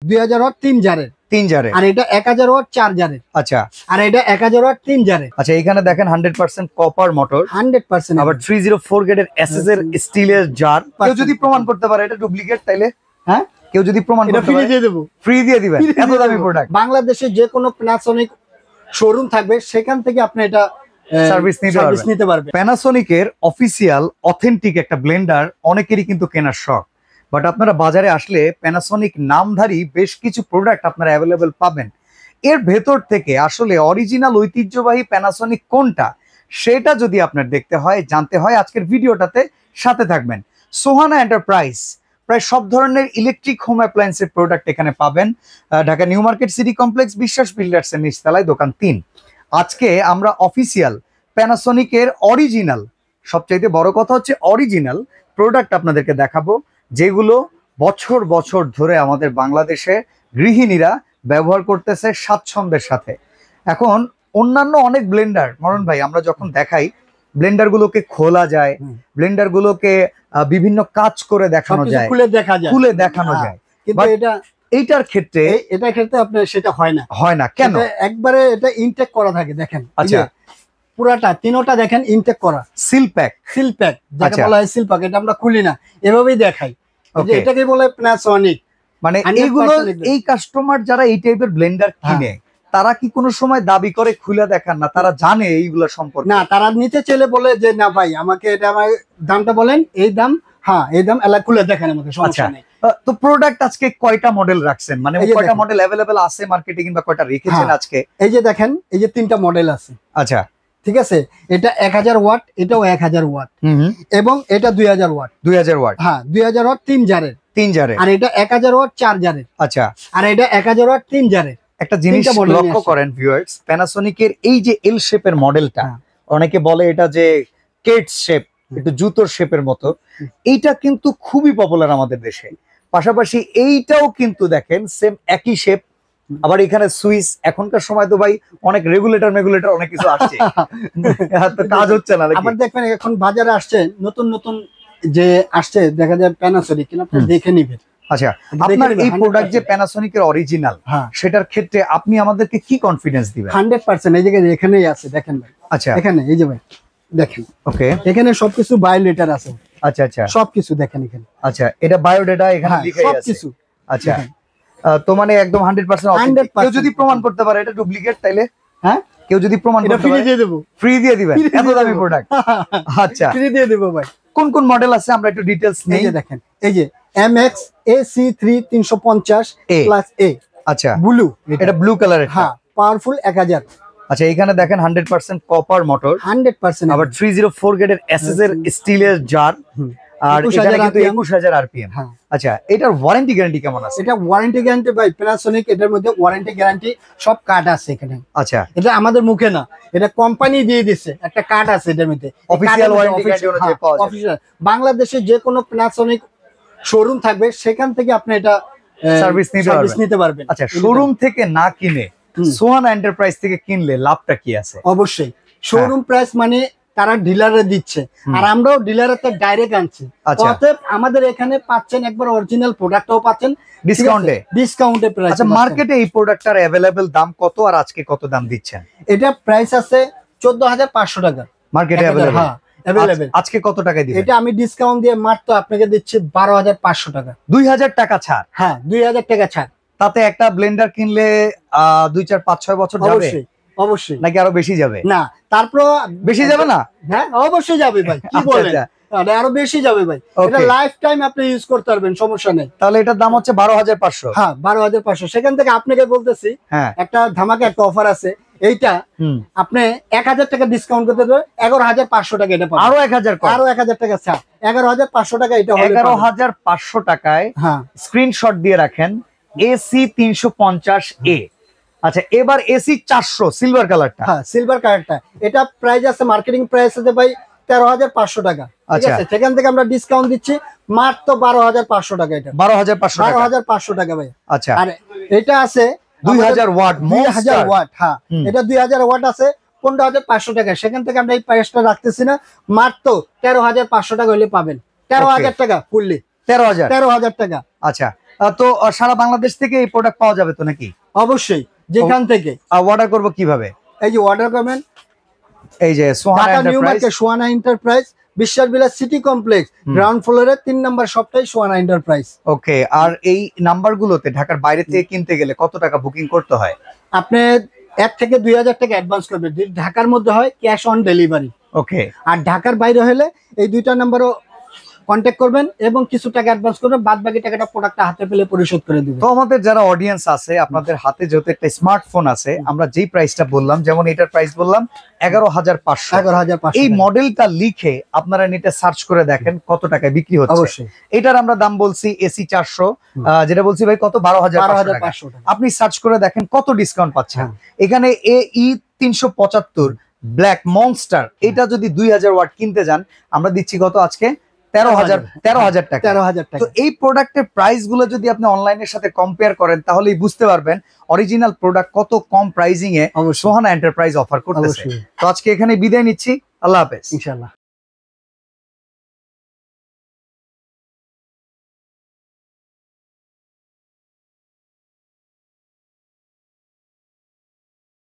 2000 watt 3 জারের আর এটা 1000 watt 4 জারের। আচ্ছা, আর এটা 1000 ওয়াট 3 জারের। আচ্ছা, এখানে দেখেন 100% কপার মোটর, 100% আবার 304 গ্রেডের এসএস এর স্টিলের জার। কেউ যদি প্রমাণ করতে পারে এটা ডুপ্লিকেট, তাইলে হ্যাঁ, কেউ যদি প্রমাণ করতে পারে ফ্রি দিয়ে দেব। ফ্রি দিয়ে দিবেন। এত দামি প্রোডাক্ট। বাংলাদেশে যে কোনো প্যানাসোনিক শোরুম থাকবে, সেখান থেকে আপনি এটা সার্ভিস নিতে পারবেন। প্যানাসোনিকের অফিসিয়াল অথেন্টিক একটা ব্লেন্ডার অনেকেরই কিন্তু কেনার শখ, বাট আপনারা বাজারে আসলে প্যানাসোনিক নামধারী বেশ কিছু প্রোডাক্ট আপনারা অ্যাভেলেবেল পাবেন। এর ভেতর থেকে আসলে অরিজিনাল ঐতিহ্যবাহী প্যানাসোনিক কোনটা সেটা যদি আপনার দেখতে হয়, জানতে হয়, আজকের ভিডিওটাতে সাথে থাকবেন। সোহানা এন্টারপ্রাইজ প্রায় সব ধরনের ইলেকট্রিক হোম অ্যাপ্লায়েন্সের প্রোডাক্ট এখানে পাবেন। Dhaka new market city complex, বিশ্বাস বিল্ডার্স এর নিচতলায়, দোকান 3। আজকে আমরা অফিসিয়াল প্যানাসোনিকের অরিজিনাল, সবচাইতে বড় কথা হচ্ছে অরিজিনাল প্রোডাক্ট আপনাদেরকে দেখাবো, যেগুলো বছর বছর ধরে আমাদের বাংলাদেশে গৃহিণীরা ব্যবহার করতেছে স্বাচ্ছন্দ্যের সাথে। এখন অন্যান্য অনেক ব্লেন্ডার, মরণ ভাই, আমরা যখন দেখাই ব্লেন্ডার গুলোকে খোলা যায়, ব্লেন্ডার গুলোকে বিভিন্ন কাজ করে দেখানো যায়, খুলে দেখানো যায়, কিন্তু এইটার ক্ষেত্রে আপনার সেটা হয় না। কেন? একবারে এটা ইনটেক করা থাকে, দেখেন। আচ্ছা, পুরাটা তিনটা দেখেন ইনটেক করা, সিল প্যাক যেটা বলা হয়, সিল প্যাক। এটা আমরা খুলি না, এভাবেই দেখাই। এটাকে বলে প্যানাসোনিক। মানে এইগুলো, এই কাস্টমার যারা এই টাইপের ব্লেন্ডার কিনে, তারা কি কোনো সময় দাবি করে খুলে দেখান না? তারা জানে এইগুলো সম্পর্কে? না, তারা নিতে চাইলে বলে যে না ভাই, আমাকে এটা, আমার দামটা বলেন, এই দাম, হ্যাঁ এই দাম, এলা খুলে দেখেন, আমাকে সমস্যা নেই। তো প্রোডাক্ট আজকে কয়টা মডেল রাখছেন, মানে কয়টা মডেল अवेलेबल আছে মার্কেটে, কিংবা কয়টা রেখেছেন আজকে? এই যে দেখেন, এই যে 3টা মডেল আছে। আচ্ছা, ঠিক আছে, এটা 1000 ওয়াট, এটাও 1000 ওয়াট, এবং এটা 2000 ওয়াট। 2000 ওয়াট, হ্যাঁ, 2000 ওয়াট 3 জারের। আর এটা 1000 ওয়াট 4 জারের। আচ্ছা, আর এটা 1000 ওয়াট 3 জারের। একটা জিনিস লক্ষ্য করেন ভিউয়ার্স, প্যানাসোনিকের এই যে এল শেপের মডেলটা, অনেকে বলে এটা যে কেট শেপ, একটু জুতোর শেপের মতো, এইটা কিন্তু খুবই পপুলার আমাদের দেশে। পাশাপাশি এইটাও কিন্তু দেখেন সেম একই শেপ, আবার এখানে সুইচ। এখনকার সময় তো ভাই অনেক রেগুলেটর অনেক কিছু আসছে, কাজ হচ্ছে না। আবার দেখবেন এখন বাজারে আসছে নতুন নতুন যে আসছে, দেখা যায় প্যানাসোনিক, আপনি দেখে নিবেন। আচ্ছা, আপনার এই প্রোডাক্ট যে প্যানাসোনিকের অরিজিনাল, সেটার ক্ষেত্রে আপনি আমাদেরকে কি কনফিডেন্স দিবেন? 100%। এই জায়গায় এখানেই আছে, দেখেন ভাই। আচ্ছা, এখানে এই যে ভাই দেখেন, ওকে, এখানে সবকিছু বায়োডেটার আছে। আচ্ছা আচ্ছা, সবকিছু দেখেন এখানে। আচ্ছা, এটা বায়োডেটা এখানে লেখাই আছে সবকিছু। আচ্ছা, তো মানে একদম 100% অথেন্টিক। কেউ যদি প্রমাণ করতে পারে এটা ডুপ্লিকেট, তাইলে হ্যাঁ, কেউ যদি প্রমাণ করতে পারে, ফ্রি দিয়ে দেব। ফ্রি দিয়ে দিবেন? এত দামি প্রোডাক্ট। আচ্ছা, ফ্রি দিয়ে দেব ভাই। কোন কোন মডেল আছে আমরা একটু ডিটেইলস নেই। এই যে দেখেন, এই যে MX AC3 350 প্লাস A। আচ্ছা, ব্লু, এটা ব্লু কালারের। হ্যাঁ, পাওয়ারফুল 1000। আচ্ছা, এখানে দেখেন 100% কপার মোটর, 100%, আবার 304 গ্রেডের এসএস এর স্টিলের জার, আর এখানে কিন্তু 21000 আরপিএম। আচ্ছা, এটার ওয়ারেন্টি গ্যারান্টি কেমন আছে? এটা ওয়ারেন্টি গ্যারান্টি ভাই, প্যানাসোনিক এটার মধ্যে ওয়ারেন্টি গ্যারান্টি সব কার্ড আছে এখানে। আচ্ছা, এটা আমাদের মুখে না, এটা কোম্পানি দিয়ে দিয়েছে, একটা কার্ড আছে এটার মধ্যে, অফিশিয়াল ওয়ারেন্টি গ্যারান্টি অনুযায়ী পাওয়া যায়। অফিশিয়াল বাংলাদেশে যে কোনো প্যানাসোনিক শোরুম থাকবে, সেখান থেকে আপনি এটা সার্ভিস নিতে পারবেন। আচ্ছা, শোরুম থেকে না কিনে সোহানা এন্টারপ্রাইজ থেকে কিনলে লাভটা কি আছে? অবশ্যই শোরুম প্রাইস মানে তারা ডিলারে দিচ্ছে, আর আমরাও ডিলারের থেকে ডাইরেক্ট আনছি। অতএব আমাদের এখানে পাচ্ছেন একবার অরিজিনাল প্রোডাক্টও পাচ্ছেন ডিসকাউন্টে প্রাইস। আচ্ছা, মার্কেটে এই প্রোডাক্টটার अवेलेबल দাম কত, আর আজকে কত দাম দিচ্ছেন? এটা প্রাইস আছে 14500 টাকা মার্কেটে अवेलेबल। হ্যাঁ, अवेलेबल। আজকে কত টাকায় দিবেন? এটা আমি ডিসকাউন্ট দিয়ে মাত্র আপনাকে দিচ্ছি 12500 টাকা। 2000 টাকা ছাড়? হ্যাঁ, 2000 টাকা ছাড়। তাতে একটা ব্লেন্ডার কিনলে 2 4 5 6 বছর যাবে? অবশ্যই। নাকি আরো বেশি যাবে? না, তারপর বেশি যাবে না? হ্যাঁ, অবশ্যই যাবে ভাই, কি বলেন, আরো বেশি যাবে ভাই। এটা লাইফ টাইম আপনি ইউজ করতে পারবেন, সমস্যা নেই। তাহলে এটার দাম হচ্ছে 12500। হ্যাঁ, 12500। সেখান থেকে আপনাকে বলতেছি একটা ধামাকা একটা অফার আছে, এইটা আপনি 1000 টাকা ডিসকাউন্ট করতে দেবে, 11500 টাকা এটা পাবেন। আরো 1000 টাকা ছাড়, 11500 টাকা এটা হলো। 11500 টাকায় স্ক্রিনশট দিয়ে রাখেন AC 350A। আচ্ছা, এবার AC 400 সিলভার কালারটা। হ্যাঁ, সিলভার কালারটা, এটা প্রাইস আছে, মার্কেটিং প্রাইস আছে ভাই 13500 টাকা। ঠিক আছে, সেখান থেকে আমরা ডিসকাউন্ট দিচ্ছি মাত্র 12500 টাকা। এটা 12500 টাকা ভাই। আচ্ছা, আর এটা আছে 2000 ওয়াট। 2000 ওয়াট। হ্যাঁ, এটা 2000 ওয়াট আছে 15500 টাকা। সেখান থেকে আমরা এই প্রাইসটা রাখতেছি না, মাত্র 13500 টাকা হলে পাবেন। 13000 টাকা ফুললি, 13000 টাকা। আচ্ছা, তো সারা বাংলাদেশ থেকে এই প্রোডাক্ট পাওয়া যাবে তো নাকি? অবশ্যই, যেখান থেকে। অর্ডার করব কিভাবে? এই যে অর্ডার করবেন, এই যে Dhaka new market Sohana enterprise, বিশ্বাস বিলাস সিটি কমপ্লেক্স, গ্রাউন্ড ফ্লোরে 3 নাম্বার শপটাই সোহানা এন্টারপ্রাইজ। ওকে, আর এই নাম্বারগুলোতে ঢাকার বাইরে থেকে কিনতে গেলে কত টাকা বুকিং করতে হয়? আপনি 1 থেকে 2000 টাকা অ্যাডভান্স করবেন, যদি ঢাকার মধ্যে হয় ক্যাশ অন ডেলিভারি। ওকে, আর ঢাকার বাইরে হলে এই দুইটা নাম্বারও কন্ট্যাক্ট করবেন এবং কিছু টাকা অ্যাডভান্স করবেন, বাদ বাকি টাকাটা প্রোডাক্টটা হাতে পেলে পরিশোধ করে দিবেন। তো আমাদের যারা অডিয়েন্স আছে, আপনাদের হাতে যেহেতু একটা স্মার্টফোন আছে, আমরা যেই প্রাইসটা বললাম, যেমন এটার প্রাইস বললাম 11,500, 11,500 এই মডেলটা লিখে আপনারা নেটে সার্চ করে দেখেন কত টাকায় বিক্রি হচ্ছে। অবশ্যই এটার আমরা দাম বলছি এসি 400, যেটা বলছি ভাই কত, 12,500 টাকা। আপনি সার্চ করে দেখেন কত ডিসকাউন্ট পাচ্ছেন। এখানে এই 375 ব্ল্যাক মনস্টার, এটা যদি 2000 ওয়াট কিনতে যান, আমরা দিচ্ছি কত আজকে 13,000 টাকা। 13,000 টাকা। তো এই প্রোডাক্টের প্রাইস গুলো যদি আপনি অনলাইনের সাথে কম্পেয়ার করেন, তাহলেই বুঝতে পারবেন অরিজিনাল প্রোডাক্ট কত কম প্রাইসিং এ সোহানা এন্টারপ্রাইজ অফার করতেছে। তো আজকে এখানে বিদায় নিচ্ছি, আল্লাহ হাফেজ। ইনশাআল্লাহ।